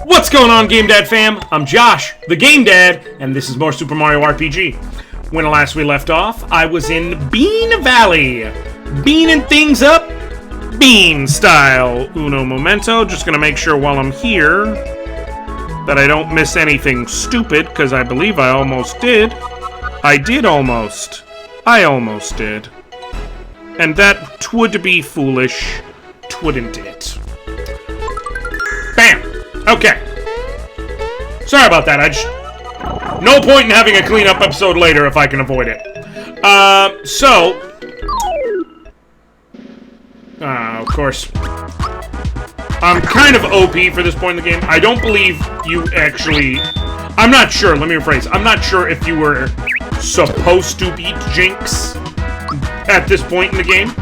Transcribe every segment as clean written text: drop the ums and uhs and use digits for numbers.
What's going on, GameDad fam? I'm Josh, the GameDad, and this is more Super Mario RPG. When last we left off, I was in Bean Valley. Beaning things up, Bean style. Uno momento. Just gonna make sure while I'm here that I don't miss anything stupid, because I believe I almost did. I did almost. I almost did. And that would be foolish, wouldn't it? Bam! Okay. Sorry about that. No point in having a cleanup episode later if I can avoid it. Of course. I'm kind of OP for this point in the game. I don't believe you actually... I'm not sure. Let me rephrase. I'm not sure if you were supposed to beat Jinx at this point in the game.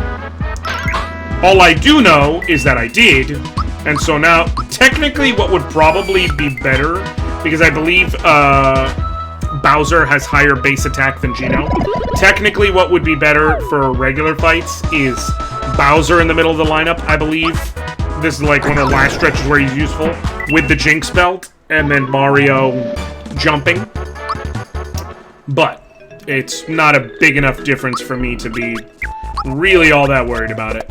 All I do know is that I did. And so now, technically, what would probably be better, because I believe Bowser has higher base attack than Geno. Technically, what would be better for regular fights is Bowser in the middle of the lineup, I believe. This is like one of the last stretches where he's useful, with the Jinx belt, and then Mario jumping. But it's not a big enough difference for me to be really all that worried about it.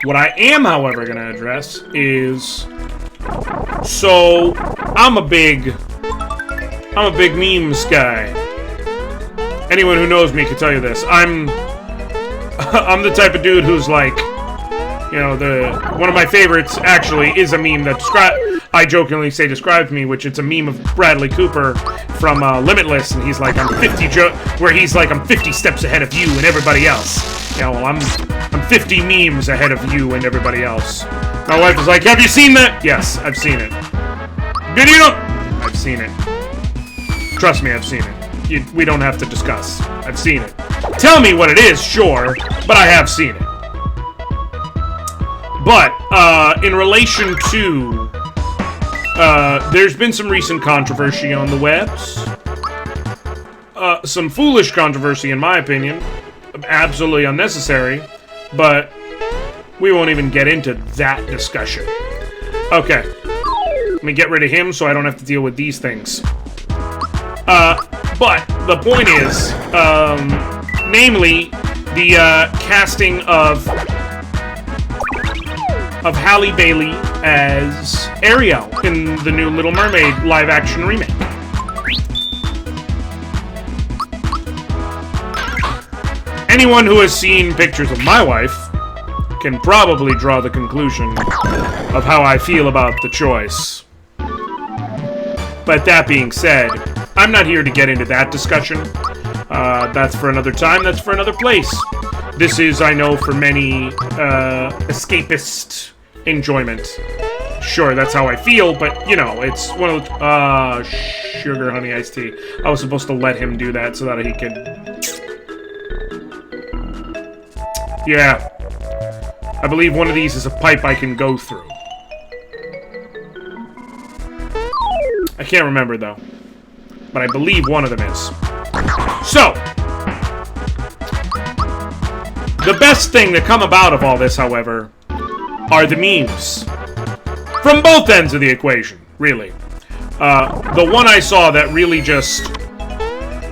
What I am, however, going to address is... So, I'm a big memes guy. Anyone who knows me can tell you this. I'm the type of dude who's like, you know, one of my favorites actually is a meme that I jokingly say describes me, which it's a meme of Bradley Cooper from Limitless, and he's like, I'm 50 steps ahead of you and everybody else. Yeah, well, I'm 50 memes ahead of you and everybody else. My wife is like, have you seen that? Yes, I've seen it. Did you know? I've seen it. Trust me, I've seen it. We don't have to discuss. I've seen it. Tell me what it is, sure, but I have seen it. But, in relation to, there's been some recent controversy on the webs. Some foolish controversy, in my opinion. Absolutely unnecessary, but we won't even get into that discussion. Okay. Let me get rid of him so I don't have to deal with these things. But the point is, namely, the casting of Halle Bailey as Ariel in the new Little Mermaid live-action remake. Anyone who has seen pictures of my wife can probably draw the conclusion of how I feel about the choice. But that being said, I'm not here to get into that discussion. That's for another time, that's for another place. This is, I know, for many, escapist enjoyment. Sure, that's how I feel, but, you know, it's one of those, sugar honey iced tea. I was supposed to let him do that so that he could... Yeah. I believe one of these is a pipe I can go through. I can't remember, though. But I believe one of them is. So! The best thing to come about of all this, however, are the memes. From both ends of the equation, really. The one I saw that really just...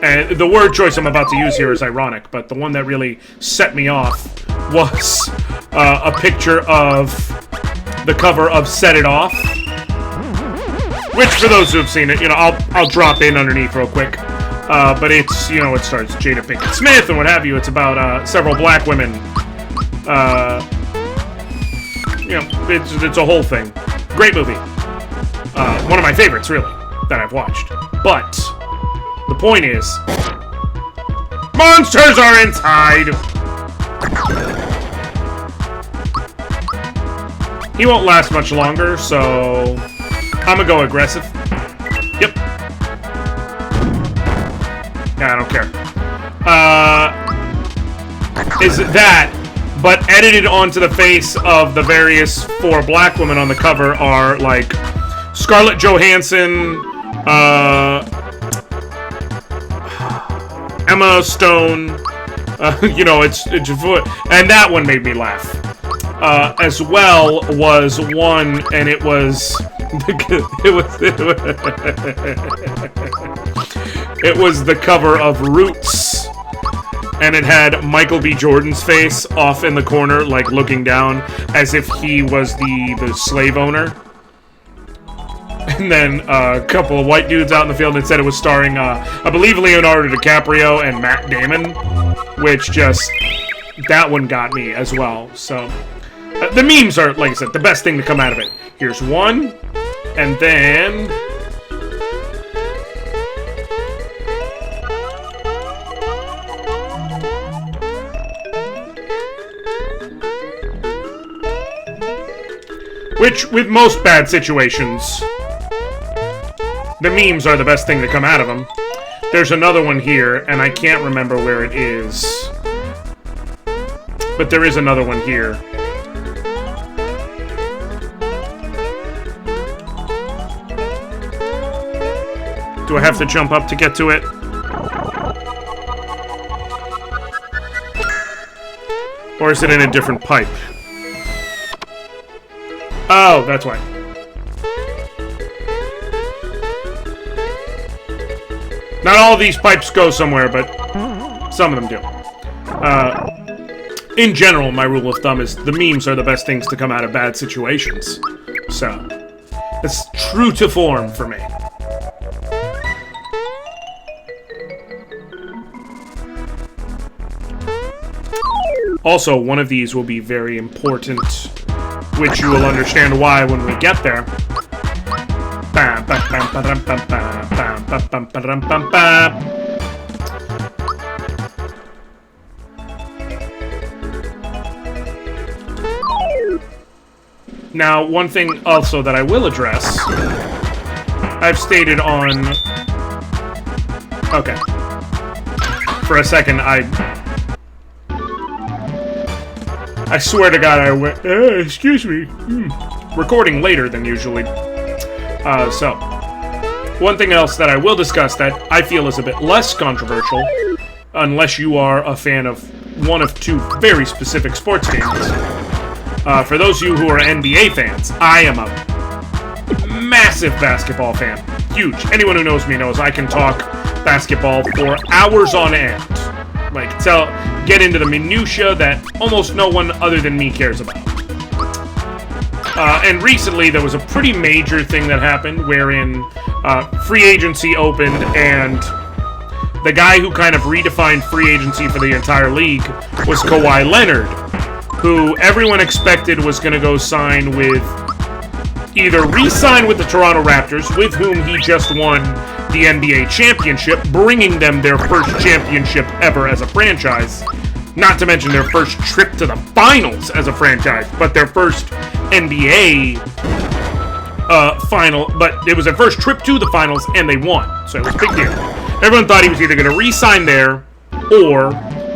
And the word choice I'm about to use here is ironic, but the one that really set me off was a picture of the cover of Set It Off. Which, for those who have seen it, you know, I'll drop in underneath real quick. But it's, you know, it stars Jada Pinkett Smith and what have you. It's about several black women. You know, it's a whole thing. Great movie. One of my favorites, really, that I've watched. But the point is, monsters are inside! He won't last much longer, so I'm gonna go aggressive. Yep. Yeah, I don't care. Is that, but edited onto the face of the various 4 black women on the cover are, like, Scarlett Johansson, Emma Stone, you know, and that one made me laugh. as well was one, and it was it was the cover of Roots, and it had Michael B. Jordan's face off in the corner, like looking down, as if he was the slave owner. And then a couple of white dudes out in the field, and it said it was starring, I believe, Leonardo DiCaprio and Matt Damon, which just, that one got me as well. So, the memes are, like I said, the best thing to come out of it. Here's one, and then... which, with most bad situations... the memes are the best thing to come out of them. There's another one here, and I can't remember where it is. But there is another one here. Do I have to jump up to get to it? Or is it in a different pipe? Oh, that's why. Not all of these pipes go somewhere, but some of them do. In general, my rule of thumb is the memes are the best things to come out of bad situations. So, it's true to form for me. Also, one of these will be very important, which you will understand why when we get there. Now, one thing also that I will address, I've stated on... Okay. For a second, I swear to God, I went, excuse me. Recording later than usually. So, one thing else that I will discuss that I feel is a bit less controversial, unless you are a fan of one of two very specific sports games. For those of you who are NBA fans, I am a massive basketball fan. Huge. Anyone who knows me knows I can talk basketball for hours on end. Like, get into the minutia that almost no one other than me cares about. And recently, there was a pretty major thing that happened wherein free agency opened, and the guy who kind of redefined free agency for the entire league was Kawhi Leonard, who everyone expected was going to go sign with... either re-sign with the Toronto Raptors, with whom he just won the NBA championship, bringing them their first championship ever as a franchise. Not to mention their first trip to the finals as a franchise, but their first NBA final. But it was their first trip to the finals, and they won. So it was a big deal. Everyone thought he was either going to re-sign there or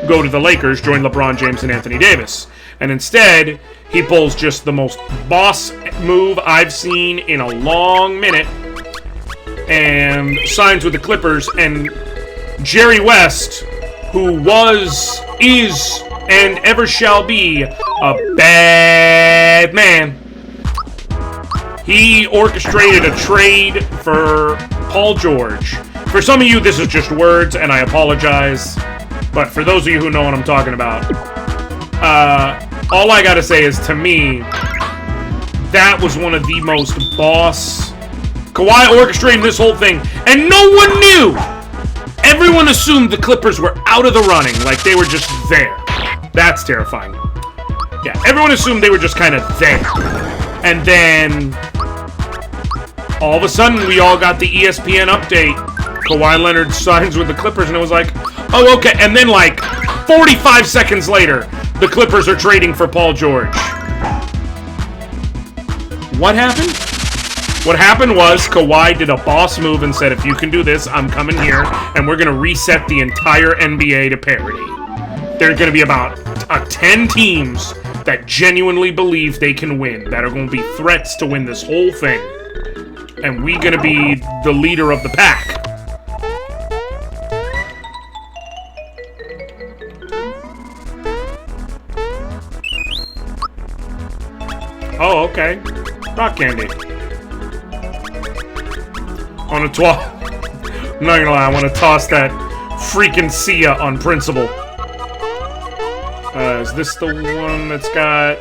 go to the Lakers, join LeBron James and Anthony Davis. And instead, he pulls just the most boss move I've seen in a long minute and signs with the Clippers. And Jerry West, who was, is, and ever shall be a bad man, he orchestrated a trade for Paul George. For some of you, this is just words, and I apologize. But for those of you who know what I'm talking about, all I gotta say is, to me, that was one of the most boss... Kawhi orchestrating this whole thing, and no one knew! Everyone assumed the Clippers were out of the running, like they were just there. That's terrifying. Yeah, everyone assumed they were just kind of there. And then, all of a sudden, we all got the ESPN update. Kawhi Leonard signs with the Clippers, and it was like, oh, okay. And then, like, 45 seconds later, the Clippers are trading for Paul George. What happened? What happened was Kawhi did a boss move and said, if you can do this, I'm coming here, and we're going to reset the entire NBA to parity. There are going to be about 10 teams that genuinely believe they can win, that are going to be threats to win this whole thing. And we're going to be the leader of the pack. Okay. Rock candy. I want to toss... I'm not gonna lie, I want to toss that freaking Sia on principle. Is this the one that's got...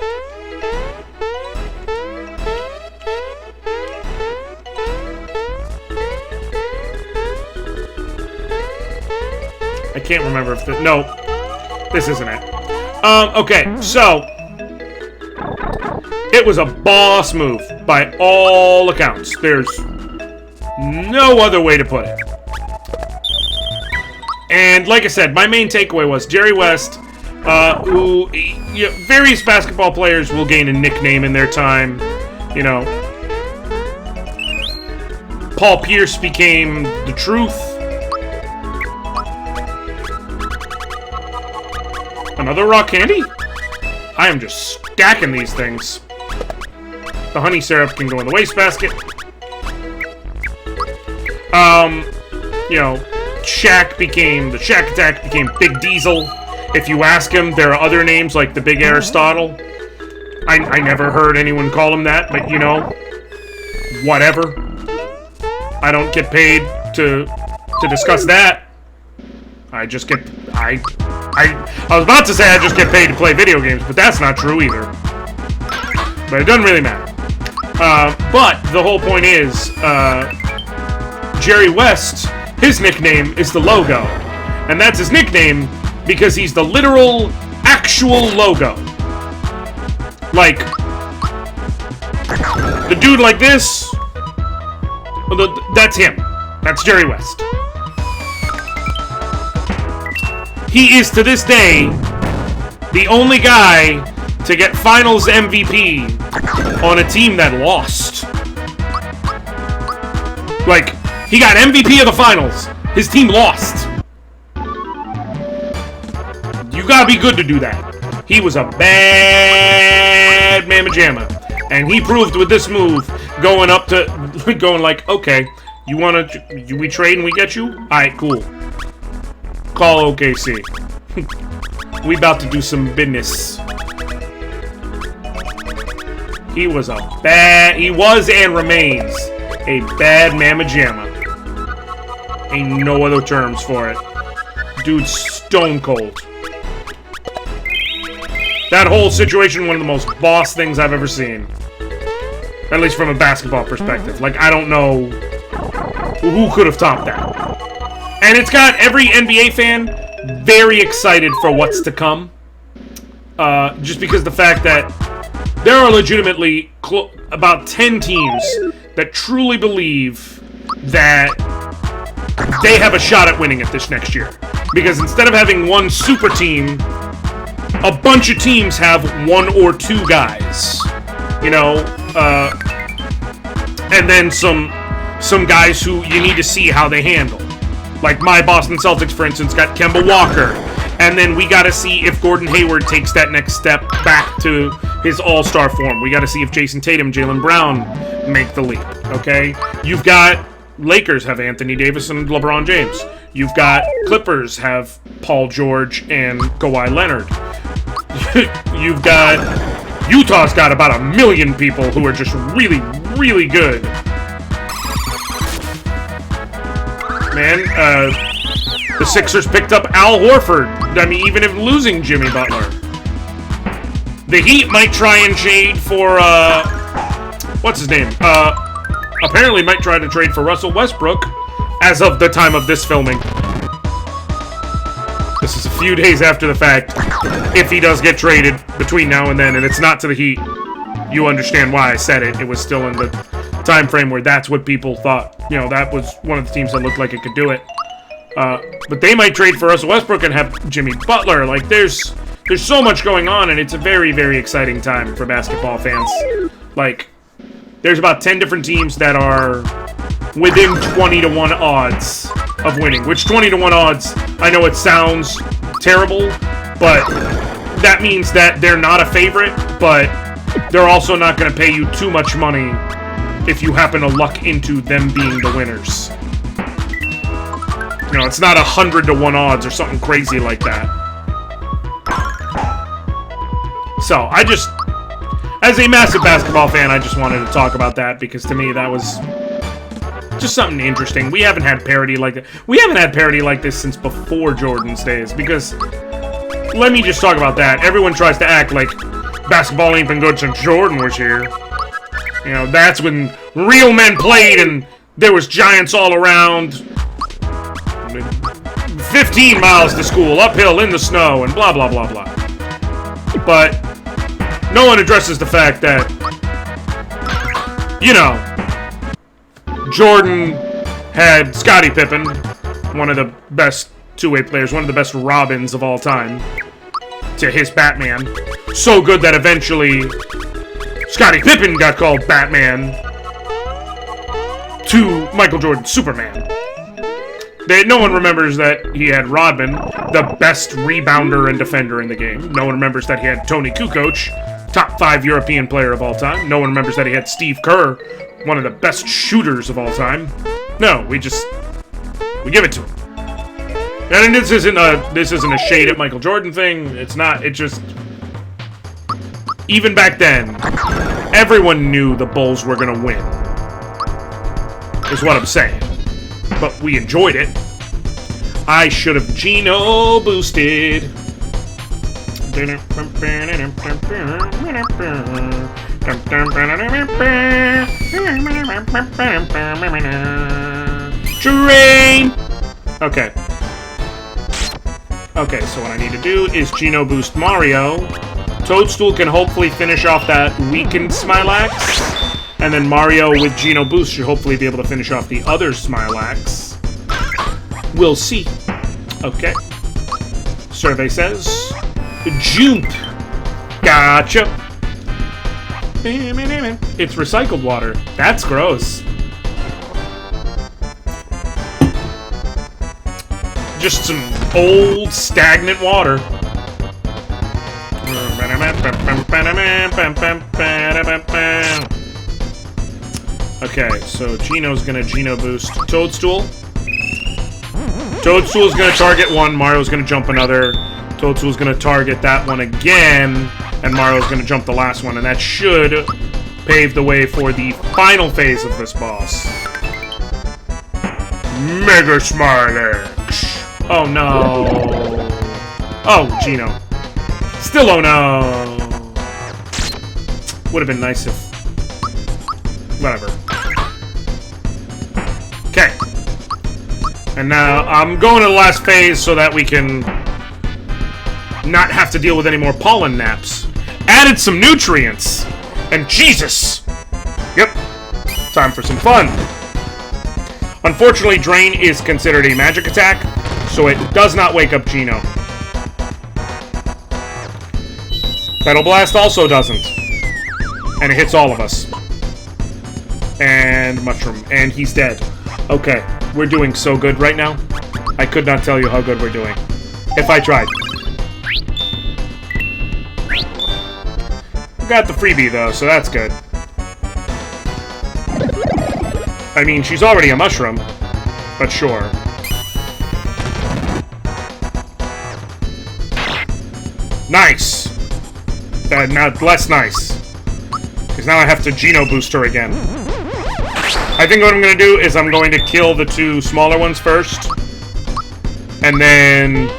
I can't remember if the... No. This isn't it. Okay, so... It was a boss move, by all accounts. There's no other way to put it. And like I said, my main takeaway was Jerry West, who... various basketball players will gain a nickname in their time. You know... Paul Pierce became The Truth. Another rock candy? I am just stacking these things. The honey syrup can go in the wastebasket. You know, the Shaq Attack became Big Diesel. If you ask him, there are other names like the Big Aristotle. I never heard anyone call him that, but you know, whatever. I don't get paid to discuss that. I just get... I was about to say I just get paid to play video games, but that's not true either. But it doesn't really matter. But the whole point is, Jerry West, his nickname is the Logo. And that's his nickname because he's the literal, actual logo. Like, the dude like this, that's him. That's Jerry West. He is, to this day, the only guy to get Finals MVP on a team that lost. Like, he got MVP of the Finals. His team lost. You gotta be good to do that. He was a bad mamma jamma. And he proved with this move, going up to, going like, okay, you wanna, we trade and we get you? Alright, cool. Call OKC. We about to do some business. He was and remains a bad mamma jamma. Ain't no other terms for it. Dude's stone cold. That whole situation, one of the most boss things I've ever seen. At least from a basketball perspective. Like, I don't know who could have topped that. And it's got every NBA fan very excited for what's to come. Just because the fact that there are legitimately about 10 teams that truly believe that they have a shot at winning it this next year. Because instead of having one super team, a bunch of teams have one or two guys. You know, and then some guys who you need to see how they handle. Like my Boston Celtics, for instance, got Kemba Walker. And then we got to see if Gordon Hayward takes that next step back to his all-star form. We got to see if Jason Tatum, Jaylen Brown make the leap, okay? You've got Lakers have Anthony Davis and LeBron James. You've got Clippers have Paul George and Kawhi Leonard. You've got... Utah's got about 1 million people who are just really, really good. Man, the Sixers picked up Al Horford. I mean, even if losing Jimmy Butler. The Heat might try and trade for, what's his name? Apparently might try to trade for Russell Westbrook as of the time of this filming. This is a few days after the fact. If he does get traded between now and then, and it's not to the Heat, you understand why I said it. It was still in the time frame where that's what people thought. You know, that was one of the teams that looked like it could do it. But they might trade for Russell Westbrook and have Jimmy Butler. Like, there's so much going on, and it's a very, very exciting time for basketball fans. Like, there's about 10 different teams that are within 20-to-1 odds of winning. Which 20-to-1 odds, I know it sounds terrible, but that means that they're not a favorite, but they're also not going to pay you too much money if you happen to luck into them being the winners. You know, it's not 100-to-1 odds or something crazy like that. So, I as a massive basketball fan, I just wanted to talk about that because to me that was just something interesting. We haven't had parody like that. We haven't had parody like this since before Jordan's days because let me just talk about that. Everyone tries to act like basketball ain't been good since Jordan was here. You know, that's when real men played and there was giants all around. 15 miles to school, uphill in the snow, and blah, blah, blah, blah. But no one addresses the fact that, you know, Jordan had Scottie Pippen, one of the best two-way players, one of the best Robins of all time, to his Batman. So good that eventually Scottie Pippen got called Batman to Michael Jordan's Superman. No one remembers that he had Rodman, the best rebounder and defender in the game. No one remembers that he had Tony Kukoc, top 5 European player of all time. No one remembers that he had Steve Kerr, one of the best shooters of all time. No, we give it to him. And this isn't a shade at Michael Jordan thing. It's not. It just, even back then, everyone knew the Bulls were gonna win. Is what I'm saying. But we enjoyed it. I should have Geno boosted. Train! Okay. Okay, so what I need to do is Geno boost Mario. Toadstool can hopefully finish off that weakened Smilax. And then Mario with Geno boost should hopefully be able to finish off the other Smilax. We'll see. Okay. Survey says Jupe. Gotcha. It's recycled water. That's gross. Just some old stagnant water. Okay, so Geno's gonna Geno boost Toadstool. Toadstool's gonna target one, Mario's gonna jump another. Toadstool's gonna target that one again, and Mario's gonna jump the last one, and that should pave the way for the final phase of this boss. Mega Smilax! Oh no! Oh, Geno. Still oh no! Would have been nice if... Whatever. Okay. And now I'm going to the last phase so that we can not have to deal with any more pollen naps. Added some nutrients. And Jesus! Yep. Time for some fun. Unfortunately, Drain is considered a magic attack, so it does not wake up Geno. Metal Blast also doesn't. And it hits all of us. And Mushroom. And he's dead. Okay. We're doing so good right now. I could not tell you how good we're doing. If I tried. Got the freebie, though, so that's good. I mean, she's already a mushroom. But sure. Nice! Now, less nice. Because now I have to Geno boost her again. I think what I'm going to do is I'm going to kill the two smaller ones first. And then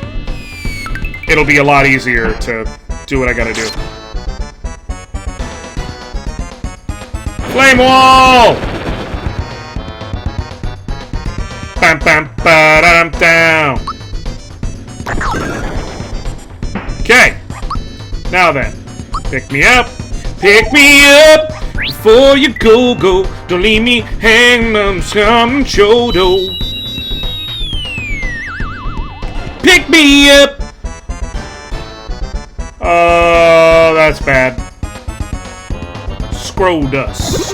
it'll be a lot easier to do what I gotta do. Flame Wall! Bam bam ba-dum down. Okay. Now then. Pick me up. Pick me up before you go. Don't leave me hanging on some chodo. Pick me up. Oh, that's bad. Scroll dust.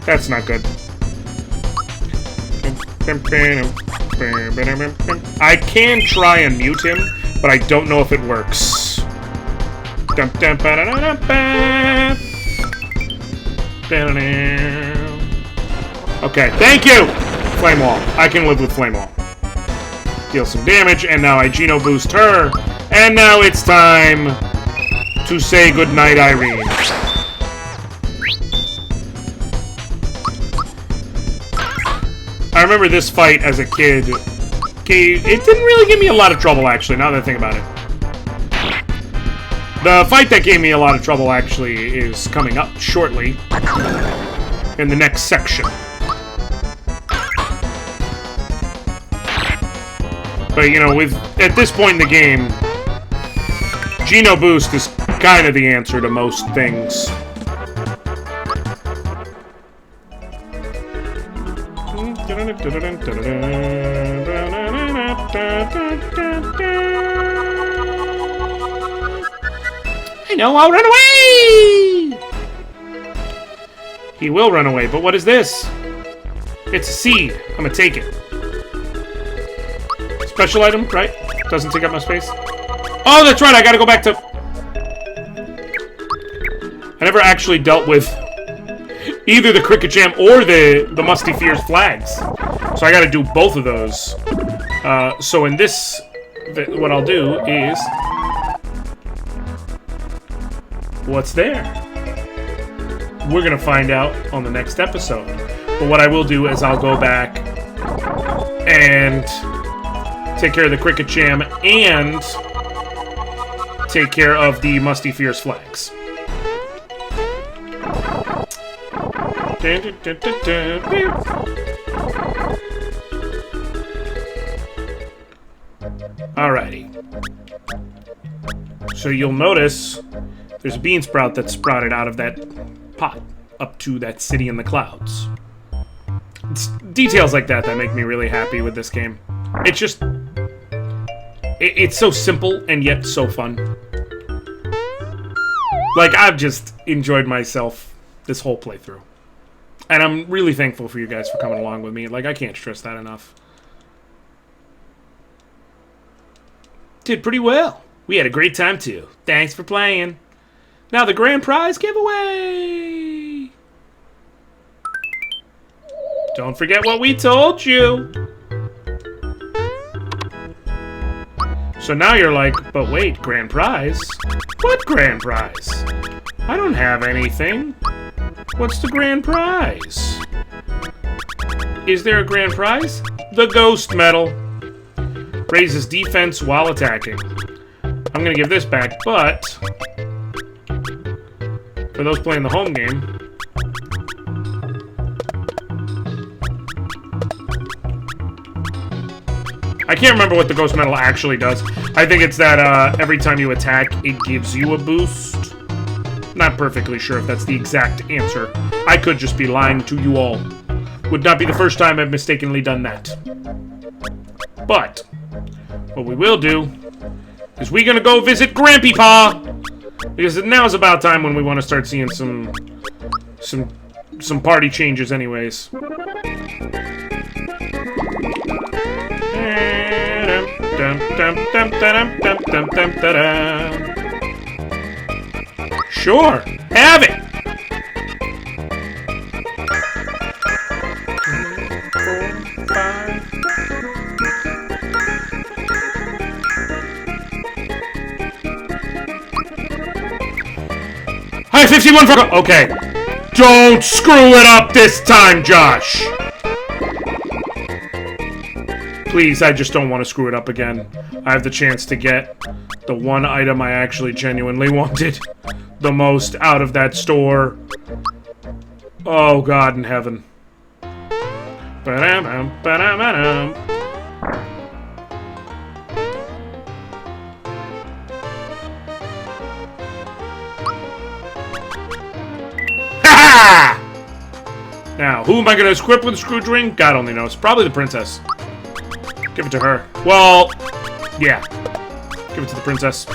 That's not good. I can try and mute him, but I don't know if it works. Okay, thank you! Flame Wall. I can live with Flame Wall. Deal some damage, and now I Geno boost her, And now it's time to say goodnight, Irene. I remember this fight as a kid. It didn't really give me a lot of trouble, actually, now that I think about it. The fight that gave me a lot of trouble, actually, is coming up shortly in the next section. But, you know, at this point in the game, Geno Boost is kind of the answer to most things. I know, I'll run away! He will run away, but what is this? It's a seed. I'm gonna take it. Special item, right? Doesn't take up my space. Oh, that's right, I gotta go back to... I never actually dealt with either the Cricket Jam or the Musty Fears flags. So I gotta do both of those. So in this, what I'll do is... What's there? We're gonna find out on the next episode. But what I will do is I'll go back and take care of the Cricket Jam and take care of the Musty Fears flags. Alrighty. So you'll notice there's a bean sprout that sprouted out of that pot up to that city in the clouds. It's details like that that make me really happy with this game. It's just... It's so simple and yet so fun. Like, I've just enjoyed myself this whole playthrough. And I'm really thankful for you guys for coming along with me. Like, I can't stress that enough. Did pretty well. We had a great time, too. Thanks for playing. Now the grand prize giveaway! Don't forget what we told you! So now you're like, but wait, grand prize? What grand prize? I don't have anything. What's the grand prize? Is there a grand prize? The ghost medal. Raises defense while attacking. I'm gonna give this back, but for those playing the home game, I can't remember what the ghost medal actually does. I think it's that every time you attack, it gives you a boost. Not perfectly sure if that's the exact answer. I could just be lying to you all. Would not be the first time I've mistakenly done that. But what we will do is we're gonna go visit Grandpa, because now is about time when we want to start seeing some party changes, anyways. Sure, have it. 4, 5. Hi, 51 for... Okay. Don't screw it up this time, Josh. Please, I just don't want to screw it up again. I have the chance to get the one item I actually genuinely wanted the most out of that store. Oh, God in heaven. Ba-dum, ba-dum, ba-dum. Ha-ha! Now, who am I going to equip with a screw ring? God only knows. Probably the princess. Give it to her. Well, yeah. Give it to the princess.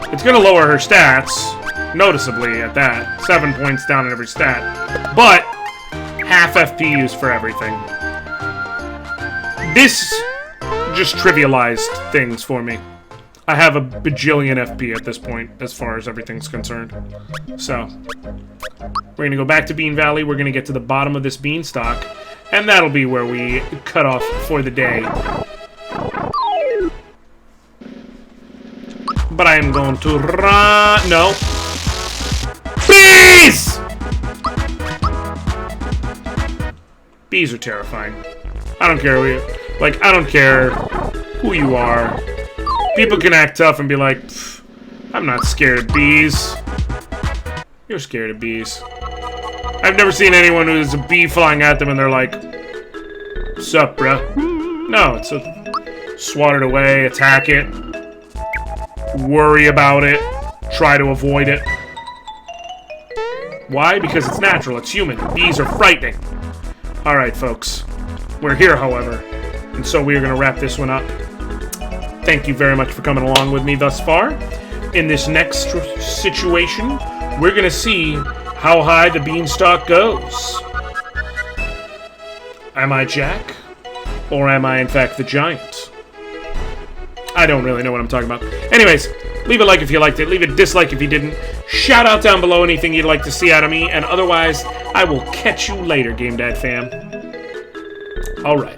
It's going to lower her stats, noticeably at that. 7 points down in every stat. But, half FP use for everything. This just trivialized things for me. I have a bajillion FP at this point, as far as everything's concerned. So, we're going to go back to Bean Valley. We're going to get to the bottom of this beanstalk. And that'll be where we cut off for the day. but I am going to run. No. Bees! Bees are terrifying. I don't care who you... Like, I don't care who you are. People can act tough and be like, I'm not scared of bees. You're scared of bees. I've never seen anyone who's a bee flying at them and they're like, sup, bruh? No, it's a swat it away, attack it, worry about it, try to avoid it. Why? Because it's natural, it's human. Bees are frightening. Alright, folks. We're here, however, and so we are going to wrap this one up. Thank you very much for coming along with me thus far. In this next situation, we're going to see how high the beanstalk goes. Am I Jack? Or am I, in fact, the giant? I don't really know what I'm talking about. Anyways, leave a like if you liked it. Leave a dislike if you didn't. Shout out down below anything you'd like to see out of me. And otherwise, I will catch you later, GameDad fam. Alright.